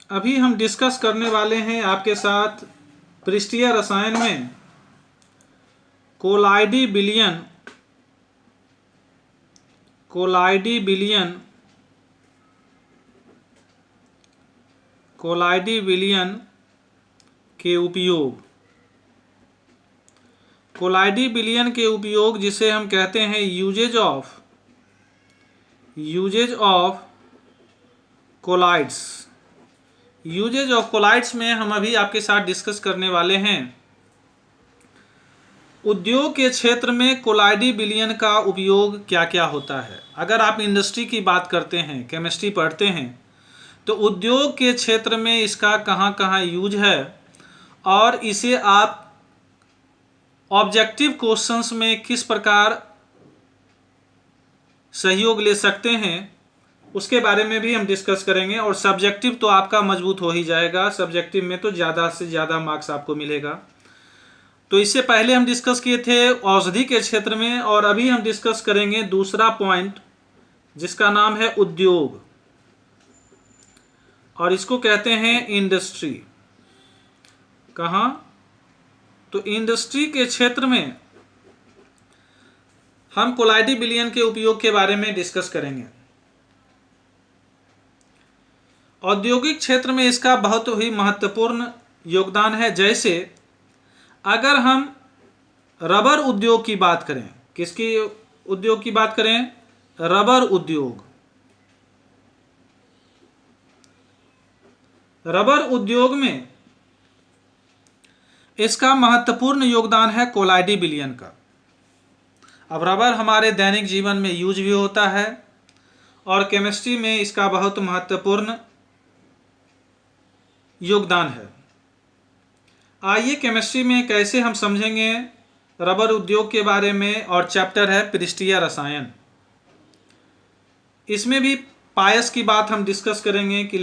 अभी हम डिस्कस करने वाले हैं आपके साथ पृष्ठीय रसायन में कोलाइडी विलयन के उपयोग। कोलाइडी विलयन के उपयोग जिसे हम कहते हैं usages of colloids. Usages of colloids में हम अभी आपके साथ डिस्कस करने वाले हैं उद्योग के क्षेत्र में कोलाइडी विलयन का उपयोग क्या क्या होता है। अगर आप इंडस्ट्री की बात करते हैं, केमिस्ट्री पढ़ते हैं, तो उद्योग के क्षेत्र में इसका कहाँ कहाँ यूज है और इसे आप ऑब्जेक्टिव क्वेश्चंस में किस प्रकार सहयोग ले सकते हैं, उसके बारे में भी हम डिस्कस करेंगे। और सब्जेक्टिव तो आपका मजबूत हो ही जाएगा, सब्जेक्टिव में तो ज़्यादा से ज़्यादा मार्क्स आपको मिलेगा। तो इससे पहले हम डिस्कस किए थे औषधि के क्षेत्र में, और अभी हम डिस्कस करेंगे दूसरा पॉइंट जिसका नाम है उद्योग, और इसको कहते हैं इंडस्ट्री। कहाँ? तो इंडस्ट्री के क्षेत्र में हम कोलाइडी विलयन के उपयोग के बारे में डिस्कस करेंगे। औद्योगिक क्षेत्र में इसका बहुत ही महत्वपूर्ण योगदान है। जैसे अगर हम रबर उद्योग की बात करें, किसकी उद्योग की बात करें? रबर उद्योग। रबर उद्योग में इसका महत्वपूर्ण योगदान है कोलाइडी विलयन का। अब रबर हमारे दैनिक जीवन में यूज भी होता है और केमिस्ट्री में इसका बहुत महत्वपूर्ण योगदान है। आइए केमिस्ट्री में कैसे हम समझेंगे रबर उद्योग के बारे में, और चैप्टर है पृष्ठीय रसायन। इसमें भी पायस की बात हम डिस्कस करेंगे कि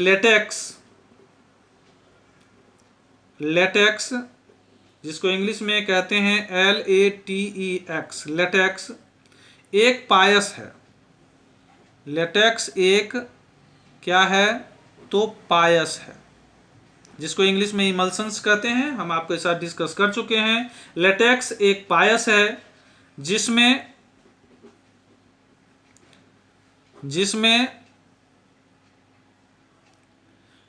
लेटेक्स जिसको इंग्लिश में कहते हैं LATEX, लेटेक्स एक पायस है। लेटेक्स एक क्या है? तो पायस है, जिसको इंग्लिश में इमल्सन्स कहते हैं। हम आपके साथ डिस्कस कर चुके हैं। लेटेक्स एक पायस है जिसमें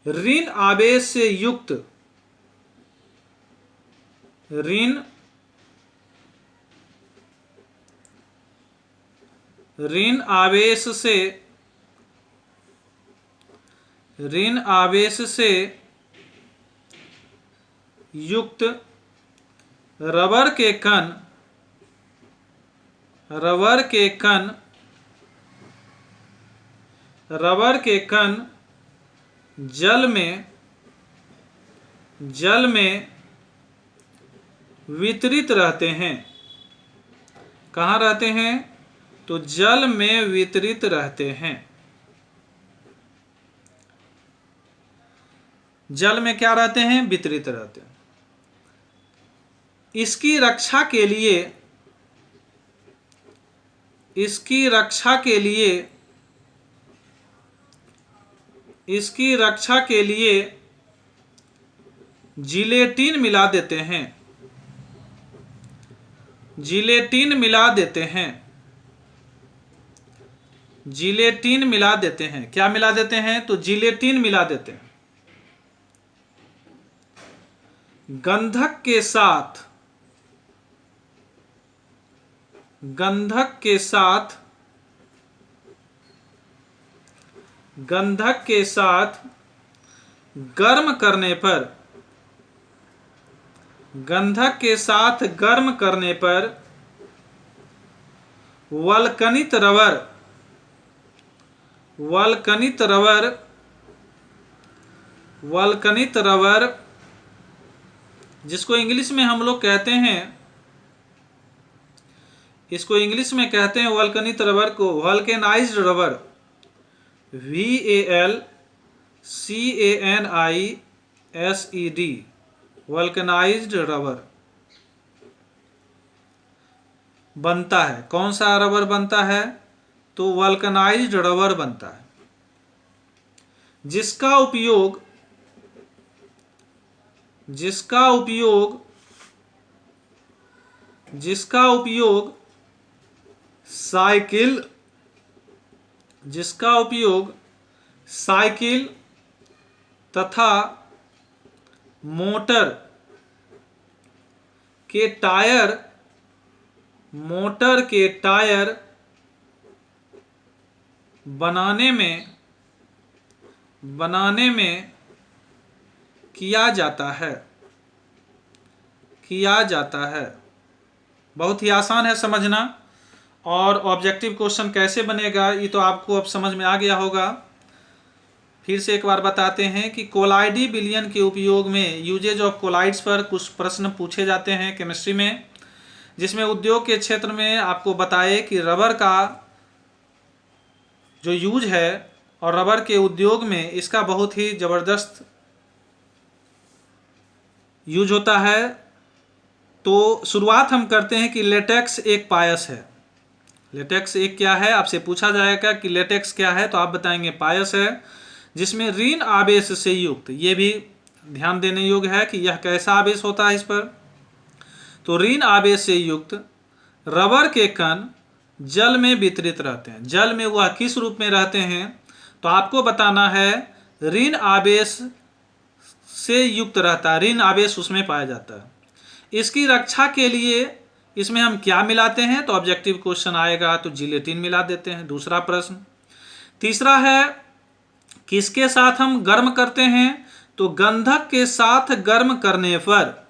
ऋण आवेश से युक्त ऋण आवेश से युक्त रबर के कण जल में वितरित रहते हैं। कहाँ रहते हैं? तो जल में वितरित रहते हैं। जल में क्या रहते हैं? वितरित रहते हैं। इसकी रक्षा के लिए जिलेटिन मिला देते हैं। जिलेटिन मिला देते हैं। क्या मिला देते हैं? तो जिलेटिन मिला देते हैं। गंधक के साथ गर्म करने पर वल्कनित रबर जिसको इंग्लिश में हम लोग कहते हैं, इसको इंग्लिश में कहते हैं वल्कनित रबर को vulcanised rubber, VALCANISED, vulcanised rubber बनता है। कौन सा रबर बनता है? तो वल्केनाइज्ड रबर बनता है, जिसका उपयोग जिसका उपयोग साइकिल तथा मोटर के टायर बनाने में किया जाता है। बहुत ही आसान है समझना। और ऑब्जेक्टिव क्वेश्चन कैसे बनेगा ये तो आपको अब समझ में आ गया होगा। फिर से एक बार बताते हैं कि कोलाइडी विलयन के उपयोग में, यूजेज ऑफ कोलाइड्स पर कुछ प्रश्न पूछे जाते हैं केमिस्ट्री में, जिसमें उद्योग के क्षेत्र में आपको बताए कि रबर का जो यूज है और रबर के उद्योग में इसका बहुत ही ज़बरदस्त यूज होता है। तो शुरुआत हम करते हैं कि लेटेक्स एक पायस है। लेटेक्स एक क्या है, आपसे पूछा जाएगा कि लेटेक्स क्या है, तो आप बताएंगे पायस है जिसमें ऋण आवेश से युक्त, ये भी ध्यान देने योग्य है कि यह कैसा आवेश होता है इस पर, तो ऋण आवेश से युक्त रबर के कण जल में वितरित रहते हैं। जल में वह किस रूप में रहते हैं, तो आपको बताना है ऋण आवेश से युक्त रहता है, ऋण आवेश उसमें पाया जाता है। इसकी रक्षा के लिए इसमें हम क्या मिलाते हैं, तो ऑब्जेक्टिव क्वेश्चन आएगा तो जिलेटिन मिला देते हैं। दूसरा प्रश्न। तीसरा है किसके साथ हम गर्म करते हैं, तो गंधक के साथ गर्म करने पर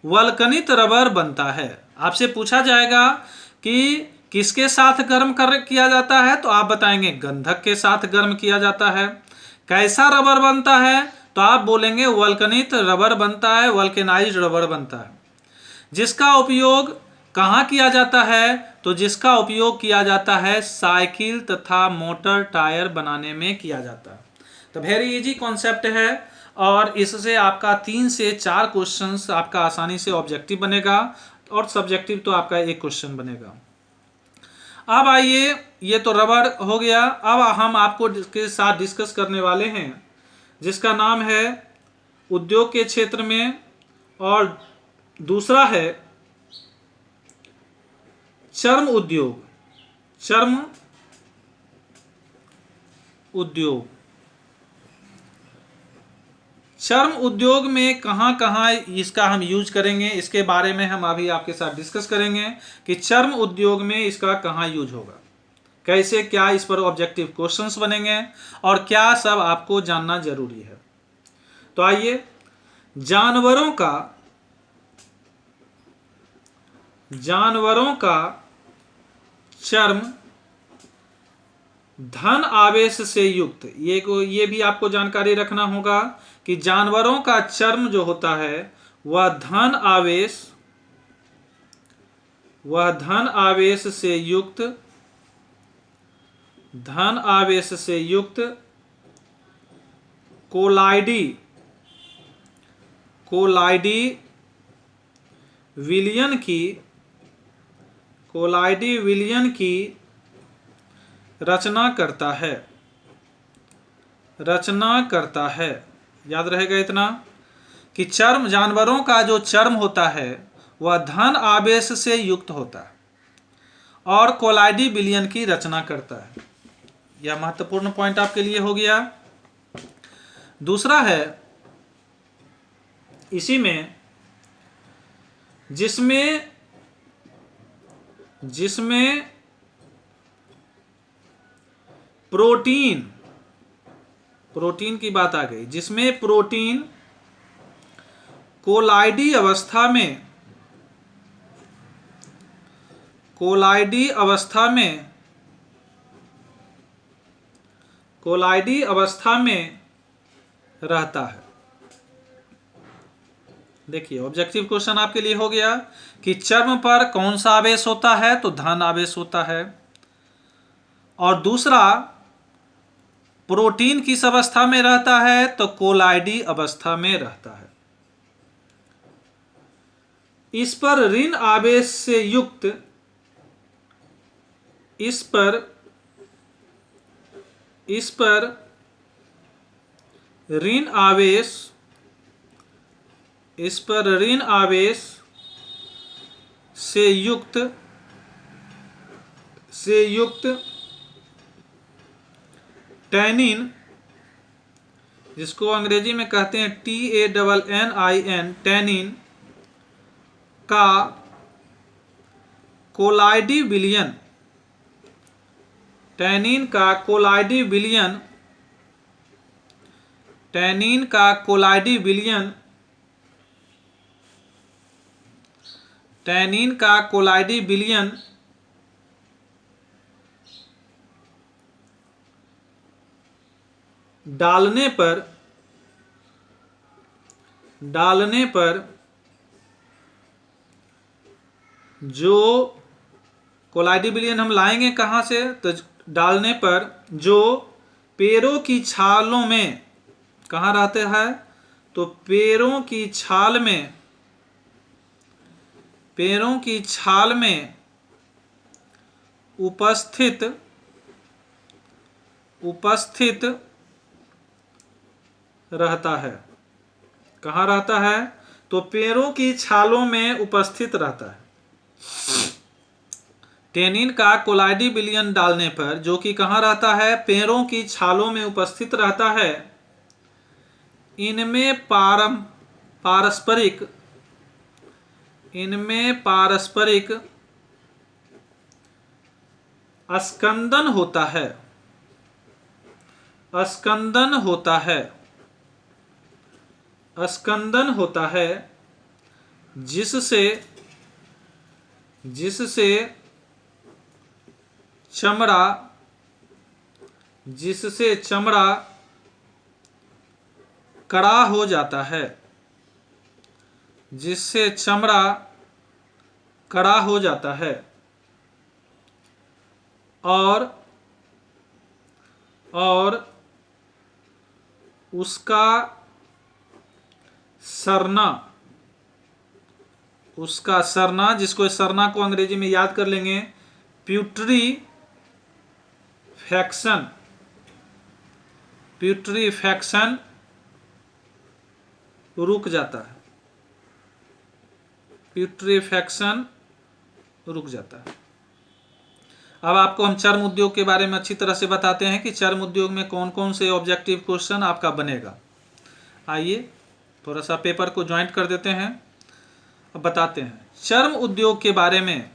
वल्कनित रबर बनता है। आपसे पूछा जाएगा कि किसके साथ गर्म किया जाता है, तो आप बताएंगे गंधक के साथ गर्म किया जाता है। कैसा रबर बनता है, तो आप बोलेंगे वल्कनित रबर बनता है, वल्केनाइज्ड रबर बनता है। जिसका उपयोग कहाँ किया जाता है, तो जिसका उपयोग किया जाता है साइकिल तथा मोटर टायर बनाने में किया जाता है। तो वेरी इजी कॉन्सेप्ट है और इससे आपका 3 से 4 क्वेश्चंस आपका आसानी से ऑब्जेक्टिव बनेगा और सब्जेक्टिव तो आपका एक क्वेश्चन बनेगा। अब आइए, ये तो रबर हो गया। अब हम आपको के साथ डिस्कस करने वाले हैं जिसका नाम है उद्योग के क्षेत्र में, और दूसरा है चर्म उद्योग। चर्म उद्योग में कहाँ कहाँ इसका हम यूज करेंगे, इसके बारे में हम अभी आपके साथ डिस्कस करेंगे कि चर्म उद्योग में इसका कहाँ यूज होगा, कैसे, क्या इस पर ऑब्जेक्टिव क्वेश्चंस बनेंगे और क्या सब आपको जानना जरूरी है। तो आइए, जानवरों का चर्म धन आवेश से युक्त, ये भी आपको जानकारी रखना होगा कि जानवरों का चर्म जो होता है वह धन आवेश से युक्त कोलाइडी विलयन की रचना करता है। याद रहेगा इतना कि जानवरों का जो चर्म होता है वह धन आवेश से युक्त होता है और कोलाइडी विलयन की रचना करता है। यह महत्वपूर्ण पॉइंट आपके लिए हो गया। दूसरा है इसी में जिसमें प्रोटीन की बात आ गई, जिसमें प्रोटीन कोलाइडी अवस्था में रहता है। देखिए, ऑब्जेक्टिव क्वेश्चन आपके लिए हो गया कि चर्म पर कौन सा आवेश होता है, तो धन आवेश होता है। और दूसरा, प्रोटीन किस अवस्था में रहता है, तो कोलाइडी अवस्था में रहता है। इस पर ऋण आवेश से युक्त ऋण आवेश इस पर ऋण आवेश से युक्त टैनिन, जिसको अंग्रेजी में कहते हैं TANNIN, टैनिन का कोलाइडी विलयन, टैनिन का कोलाइडी विलयन, टैनिन का कोलाइडी विलयन, टैनिन का कोलाइडी विलयन डालने पर जो कोलाइडी विलयन हम लाएंगे कहाँ से, तो डालने पर जो पेड़ों की छालों में कहाँ रहते हैं, तो पेड़ों की छाल में उपस्थित रहता है। कहाँ रहता है, तो पेड़ों की छालों में उपस्थित रहता है। टैनिन का कोलाइडी विलयन डालने पर जो कि कहाँ रहता है, पेड़ों की छालों में उपस्थित रहता है। इनमें पारस्परिक स्कंदन होता है, जिससे चमड़ा कड़ा हो जाता है, जिससे चमड़ा कड़ा हो जाता है और उसका सरना, जिसको सरना को अंग्रेजी में याद कर लेंगे, प्यूट्रीफैक्शन रुक जाता है, प्यूट्रीफैक्शन रुक जाता है। अब आपको हम चर्म उद्योग के बारे में अच्छी तरह से बताते हैं कि चर्म उद्योग में कौन कौन से ऑब्जेक्टिव क्वेश्चन आपका बनेगा। आइए थोड़ा सा पेपर को ज्वाइंट कर देते हैं, अब बताते हैं चर्म उद्योग के बारे में।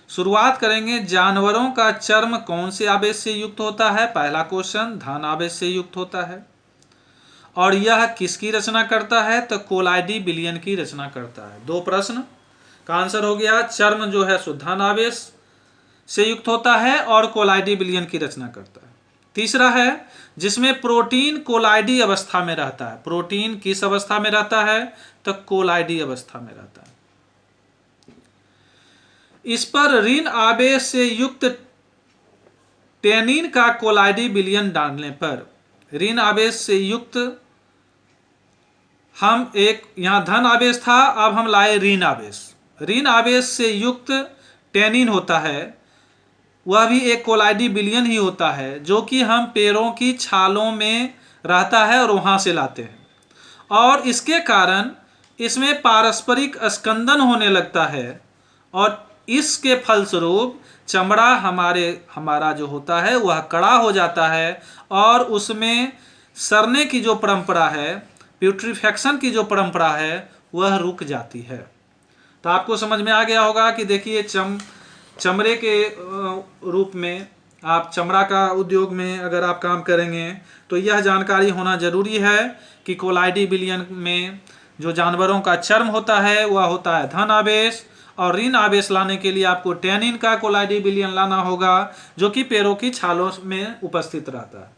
शुरुआत करेंगे, जानवरों का चर्म कौन से आवेश से युक्त होता है। पहला क्वेश्चन, धन आवेश से युक्त होता है। और यह किसकी रचना करता है, तो कोलाइडी विलयन की रचना करता है। दो प्रश्न का आंसर हो गया, चर्म जो है धन आवेश से युक्त होता है और कोलाइडी विलयन की रचना करता है। तीसरा है, जिसमें प्रोटीन कोलाइडी अवस्था में रहता है। प्रोटीन किस अवस्था में रहता है, तो कोलाइडी अवस्था में रहता है। इस पर ऋण आवेश से युक्त टैनिन का कोलाइडी विलयन डालने पर, ऋण आवेश से युक्त, हम एक यहां धन आवेश था, अब हम लाए ऋण आवेश। ऋण आवेश से युक्त टैनिन होता है, वह भी एक कोलाइडी विलयन ही होता है, जो कि हम पेड़ों की छालों में रहता है और वहां से लाते हैं। और इसके कारण इसमें पारस्परिक स्कंदन होने लगता है और इसके फलस्वरूप चमड़ा हमारा जो होता है वह कड़ा हो जाता है और उसमें सड़ने की जो परंपरा है, प्यूट्रीफैक्शन की जो परंपरा है, वह रुक जाती है। तो आपको समझ में आ गया होगा कि देखिए चमड़े के रूप में आप चमड़ा का उद्योग में अगर आप काम करेंगे तो यह जानकारी होना जरूरी है कि कोलाइडी विलयन में जो जानवरों का चर्म होता है वह होता है धन आवेश, और ऋण आवेश लाने के लिए आपको टैनिन का कोलाइडी विलयन लाना होगा, जो कि पेड़ों की छालों में उपस्थित रहता है।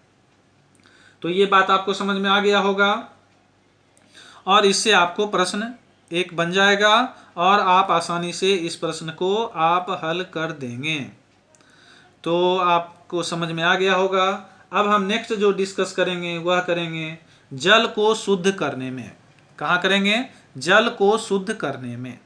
तो ये बात आपको समझ में आ गया होगा और इससे आपको प्रश्न एक बन जाएगा और आप आसानी से इस प्रश्न को आप हल कर देंगे। तो आपको समझ में आ गया होगा। अब हम नेक्स्ट जो डिस्कस करेंगे वह करेंगे जल को शुद्ध करने में। कहाँ करेंगे, जल को शुद्ध करने में।